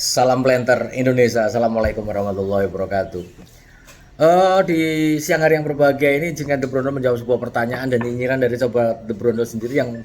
Salam planter Indonesia. Assalamualaikum warahmatullahi wabarakatuh. Di siang hari yang berbahagia ini, jika The Brondol menjawab sebuah pertanyaan dan nyinyiran dari sobat The Brondol sendiri yang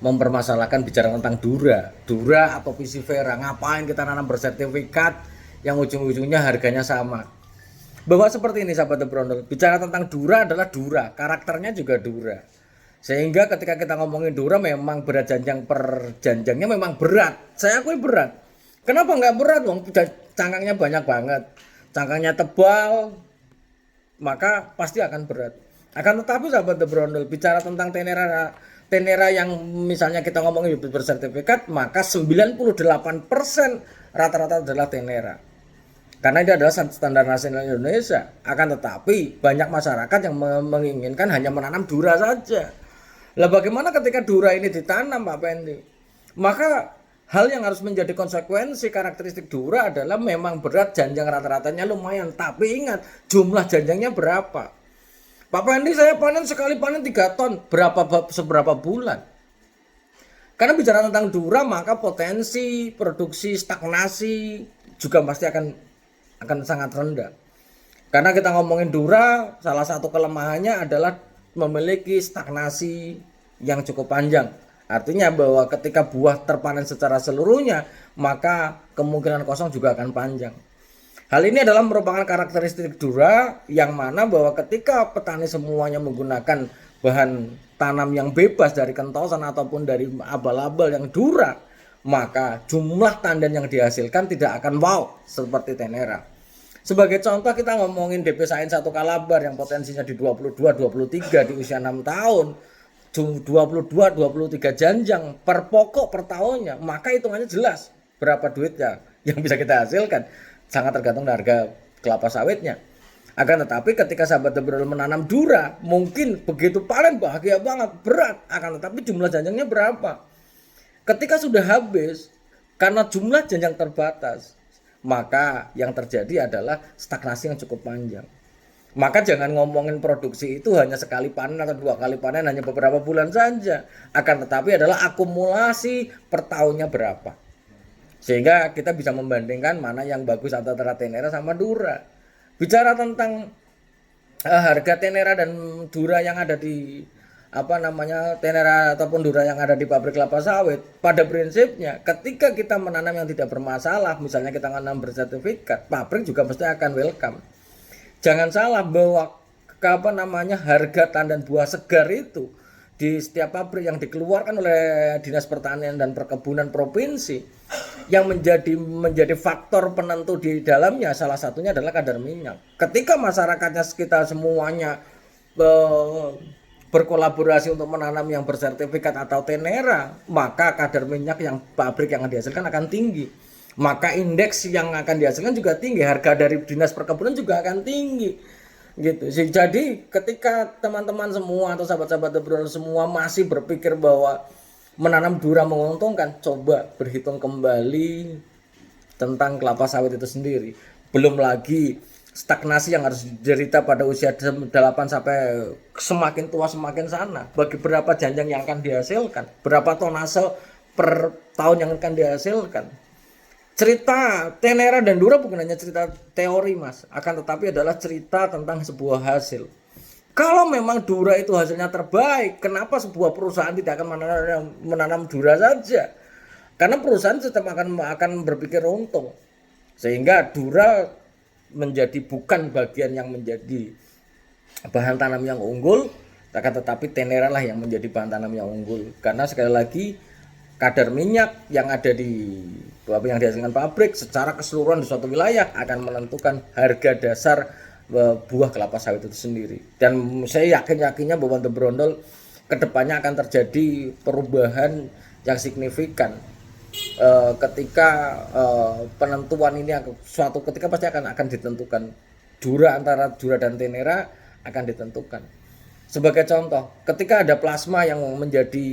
mempermasalahkan bicara tentang Dura atau Piscifera. Ngapain kita nanam bersertifikat yang ujung-ujungnya harganya sama? Bahwa seperti ini sahabat The Brondol, bicara tentang Dura adalah Dura, karakternya juga Dura. Sehingga ketika kita ngomongin Dura memang berat janjang per janjangnya memang berat. Saya akui berat. Kenapa nggak berat dong? Cangkangnya banyak banget, cangkangnya tebal, maka pasti akan berat. Akan tetapi sahabat The Brondol, bicara tentang tenera yang misalnya kita ngomongin bersertifikat, maka 98% rata-rata adalah tenera. Karena ini adalah standar nasional Indonesia. Akan tetapi banyak masyarakat yang menginginkan hanya menanam Dura saja. Lah bagaimana ketika Dura ini ditanam Pak Pendi? Maka hal yang harus menjadi konsekuensi karakteristik Dura adalah memang berat, janjang rata-ratanya lumayan. Tapi ingat, jumlah janjangnya berapa? Pak Pendi, saya panen sekali panen 3 ton. Seberapa bulan? Karena bicara tentang Dura, maka potensi produksi stagnasi juga pasti akan sangat rendah. Karena kita ngomongin Dura, salah satu kelemahannya adalah memiliki stagnasi yang cukup panjang. Artinya bahwa ketika buah terpanen secara seluruhnya, maka kemungkinan kosong juga akan panjang. Hal ini adalah merupakan karakteristik Dura yang mana bahwa ketika petani semuanya menggunakan bahan tanam yang bebas dari kentosan ataupun dari abal-abal yang Dura, maka jumlah tandan yang dihasilkan tidak akan wow seperti tenera. Sebagai contoh kita ngomongin DP Sains 1 Kalabar yang potensinya di 22-23 di usia 6 tahun, 22-23 janjang per pokok per tahunnya, maka hitungannya jelas berapa duitnya yang bisa kita hasilkan. Sangat tergantung harga kelapa sawitnya. Akan tetapi ketika sahabat The Brondol menanam Dura, mungkin begitu panen bahagia banget, berat. Akan tetapi jumlah janjangnya berapa? Ketika sudah habis, karena jumlah janjang terbatas, maka yang terjadi adalah stagnasi yang cukup panjang. Maka jangan ngomongin produksi itu hanya sekali panen atau 2 kali panen hanya beberapa bulan saja. Akan tetapi adalah akumulasi per tahunnya berapa. Sehingga kita bisa membandingkan mana yang bagus antara tenera sama Dura. Bicara tentang harga tenera dan Dura yang ada di tenera ataupun Dura yang ada di pabrik kelapa sawit, pada prinsipnya ketika kita menanam yang tidak bermasalah, misalnya kita menanam bersertifikat, pabrik juga pasti akan welcome. Jangan salah bahwa harga tandan buah segar itu di setiap pabrik yang dikeluarkan oleh Dinas Pertanian dan Perkebunan Provinsi, yang menjadi faktor penentu di dalamnya salah satunya adalah kadar minyak. Ketika masyarakatnya kita semuanya berkolaborasi untuk menanam yang bersertifikat atau tenera, maka kadar minyak yang pabrik yang dihasilkan akan tinggi. Maka indeks yang akan dihasilkan juga tinggi, harga dari Dinas Perkebunan juga akan tinggi. Gitu. Jadi ketika teman-teman semua atau sahabat-sahabat The Brondol semua masih berpikir bahwa menanam Dura menguntungkan, coba berhitung kembali tentang kelapa sawit itu sendiri. Belum lagi stagnasi yang harus diderita pada usia 8 sampai semakin tua semakin sana. Bagi berapa janjang yang akan dihasilkan, berapa tonase per tahun yang akan dihasilkan. Cerita tenera dan Dura bukan hanya cerita teori Mas, akan tetapi adalah cerita tentang sebuah hasil. Kalau memang Dura itu hasilnya terbaik, kenapa sebuah perusahaan tidak akan menanam Dura saja? Karena perusahaan tetap akan berpikir untung. Sehingga Dura menjadi bukan bagian yang menjadi bahan tanam yang unggul, akan tetapi tenera lah yang menjadi bahan tanam yang unggul. Karena sekali lagi kadar minyak yang ada di yang dihasilkan pabrik secara keseluruhan di suatu wilayah akan menentukan harga dasar buah kelapa sawit itu sendiri. Dan saya yakinnya bahwa The Brondol kedepannya akan terjadi perubahan yang signifikan. Ketika penentuan ini suatu ketika pasti akan ditentukan, antara Dura dan tenera akan ditentukan. Sebagai contoh, ketika ada plasma yang menjadi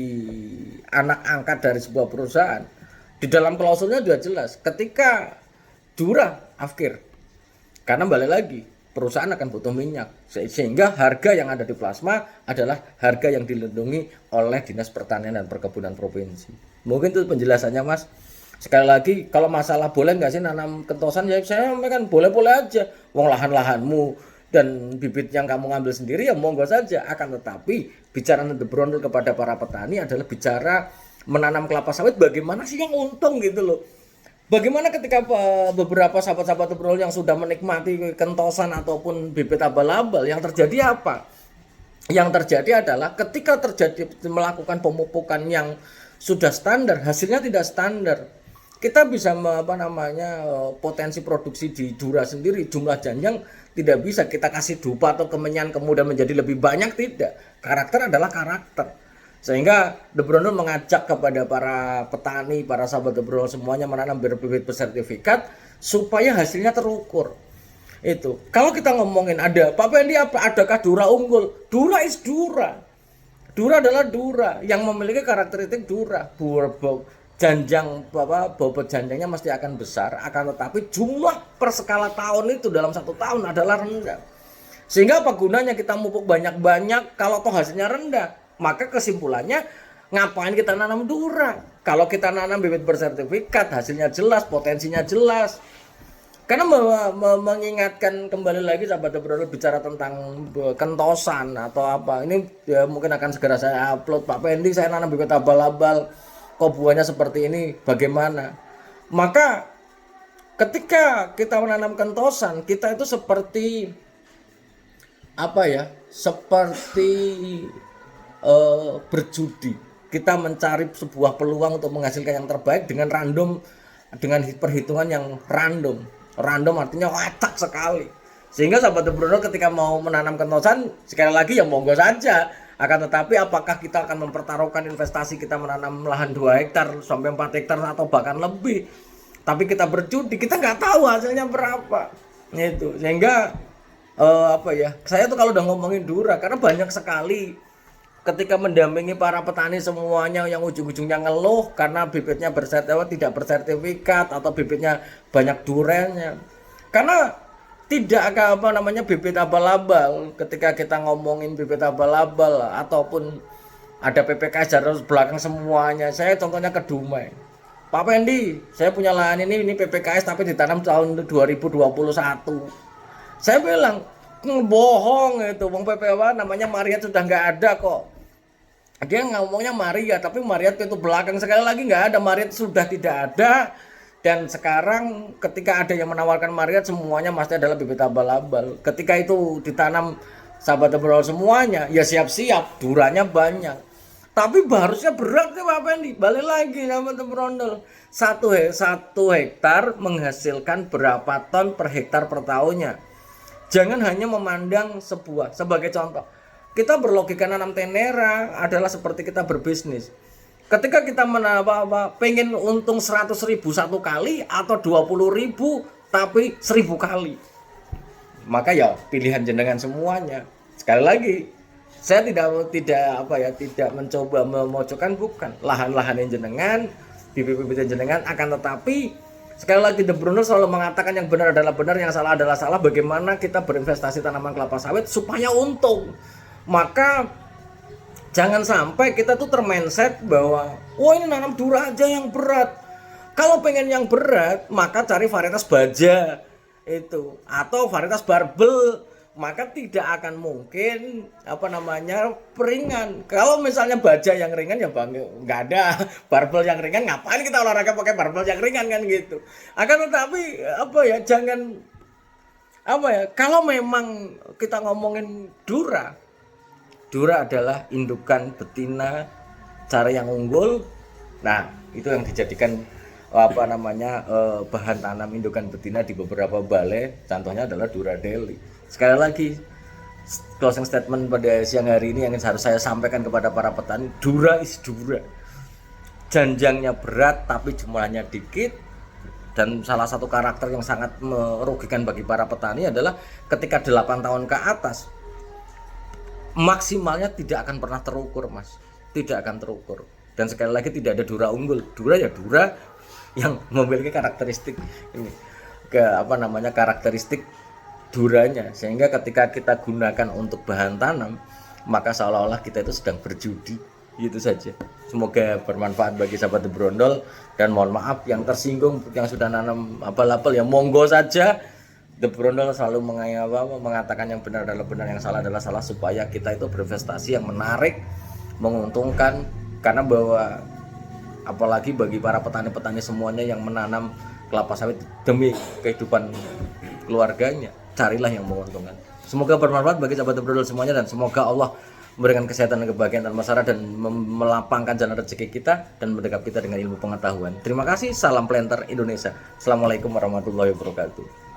anak angkat dari sebuah perusahaan, di dalam klausulnya sudah jelas ketika Dura afkir, karena balik lagi perusahaan akan butuh minyak, sehingga harga yang ada di plasma adalah harga yang dilindungi oleh Dinas Pertanian dan Perkebunan Provinsi. Mungkin itu penjelasannya Mas. Sekali lagi, kalau masalah boleh nggak sih nanam kentosan, ya saya sampaikan boleh-boleh aja. Wong lahan-lahanmu dan bibit yang kamu ngambil sendiri ya monggo saja. Akan tetapi bicara The Brondel kepada para petani adalah bicara menanam kelapa sawit bagaimana sih yang untung gitu loh. Bagaimana ketika beberapa sahabat-sahabat Brol yang sudah menikmati kentosan ataupun bibit abal-abal, yang terjadi apa? Yang terjadi adalah ketika terjadi melakukan pemupukan yang sudah standar, hasilnya tidak standar. Kita bisa potensi produksi di Dura sendiri, jumlah janjang tidak bisa kita kasih dupa atau kemenyan kemudian menjadi lebih banyak, tidak. Karakter adalah karakter. Sehingga The Brondel mengajak kepada para petani, para sahabat The Brondel semuanya menanam bibit bersertifikat supaya hasilnya terukur. Itu. Kalau kita ngomongin ada Pak Pendi apa? Adakah Dura unggul? Dura is Dura. Dura adalah Dura yang memiliki karakteristik Dura. Janjang bobot janjangnya mesti akan besar, akan tetapi jumlah per skala tahun itu dalam 1 tahun adalah rendah. Sehingga apa gunanya kita mupuk banyak-banyak kalau toh hasilnya rendah? Maka kesimpulannya, ngapain kita nanam Dura? Kalau kita nanam bibit bersertifikat, hasilnya jelas, potensinya jelas. Karena mengingatkan kembali lagi sahabat The Brondel bicara tentang kentosan atau apa. Ini ya mungkin akan segera saya upload. Pak Pendi, saya nanam bibit abal-abal, kok buahnya seperti ini, bagaimana? Maka ketika kita menanam kentosan, kita itu seperti apa ya? Seperti berjudi. Kita mencari sebuah peluang untuk menghasilkan yang terbaik dengan random, dengan perhitungan yang random. Random artinya acak sekali. Sehingga sahabat The Brondel ketika mau menanam kentosan, sekali lagi ya monggo saja. Akan tetapi apakah kita akan mempertaruhkan investasi kita menanam lahan 2 hektar sampai 4 hektar atau bahkan lebih. Tapi kita berjudi, kita nggak tahu hasilnya berapa. Itu. Sehingga saya tuh kalau udah ngomongin Dura, karena banyak sekali ketika mendampingi para petani semuanya yang ujung-ujungnya ngeluh karena bibitnya tidak bersertifikat atau bibitnya banyak durennya. Karena tidak bibit abal-abal, ketika kita ngomongin bibit abal-abal ataupun ada PPKS jarak belakang semuanya. Saya contohnya ke Dumai. Pak Pendi, saya punya lahan ini PPKS tapi ditanam tahun 2021. Saya bilang, bohong itu, Bang PPK namanya Mariat sudah nggak ada kok. Dia ngomongnya Maria, tapi Mariat itu belakang, sekali lagi nggak ada, Mariat sudah tidak ada. Dan sekarang ketika ada yang menawarkan Mariat, semuanya pasti adalah bibit abal-abal. Ketika itu ditanam sahabat The Brondel semuanya, ya siap-siap, duranya banyak. Tapi harusnya berat nih Pak Pendi. Balik lagi sama The Brondel. 1 hektar menghasilkan berapa ton per hektar per tahunnya. Jangan hanya memandang sebagai contoh. Kita berlogika nanam tenera adalah seperti kita berbisnis. Ketika kita pengen untung 100.000 1 kali atau 20.000 tapi 1.000 kali, maka ya pilihan jenengan semuanya. Sekali lagi, saya tidak mencoba memojokkan, bukan. Lahan-lahan jenengan, bibit-bibit jenengan, akan tetapi sekali lagi The Brondel selalu mengatakan yang benar adalah benar, yang salah adalah salah. Bagaimana kita berinvestasi tanaman kelapa sawit supaya untung. Maka jangan sampai kita tuh termindset bahwa ini nanam Dura aja yang berat. Kalau pengen yang berat, maka cari varietas baja itu atau varietas barbel, maka tidak akan mungkin peringan. Kalau misalnya baja yang ringan ya nggak ada, barbel yang ringan ngapain kita olahraga pakai barbel yang ringan kan gitu. Akan tetapi jangan kalau memang kita ngomongin Dura adalah indukan betina cara yang unggul. Nah, itu yang dijadikan bahan tanam indukan betina di beberapa balai. Contohnya adalah Dura Deli. Sekali lagi, closing statement pada siang hari ini yang harus saya sampaikan kepada para petani, Dura is Dura. Janjangnya berat tapi jumlahnya dikit. Dan salah satu karakter yang sangat merugikan bagi para petani adalah ketika 8 tahun ke atas, maksimalnya tidak akan pernah terukur, Mas. Tidak akan terukur. Dan sekali lagi tidak ada Dura unggul. Dura ya Dura yang memiliki karakteristik ini. Karakteristik Duranya, sehingga ketika kita gunakan untuk bahan tanam, maka seolah-olah kita itu sedang berjudi. Itu saja. Semoga bermanfaat bagi sahabat The Brondol, dan mohon maaf yang tersinggung, yang sudah nanam abal-abal ya monggo saja. The Brondol selalu mengatakan yang benar adalah benar, yang salah adalah salah, supaya kita itu berinvestasi yang menarik, menguntungkan. Karena bahwa apalagi bagi para petani-petani semuanya yang menanam kelapa sawit demi kehidupan keluarganya, carilah yang menguntungkan. Semoga bermanfaat bagi sahabat The Brondol semuanya, dan semoga Allah memberikan kesehatan dan kebahagiaan dan masyarakat, dan melapangkan jalan rezeki kita dan mendekap kita dengan ilmu pengetahuan. Terima kasih, salam planter Indonesia. Assalamualaikum warahmatullahi wabarakatuh.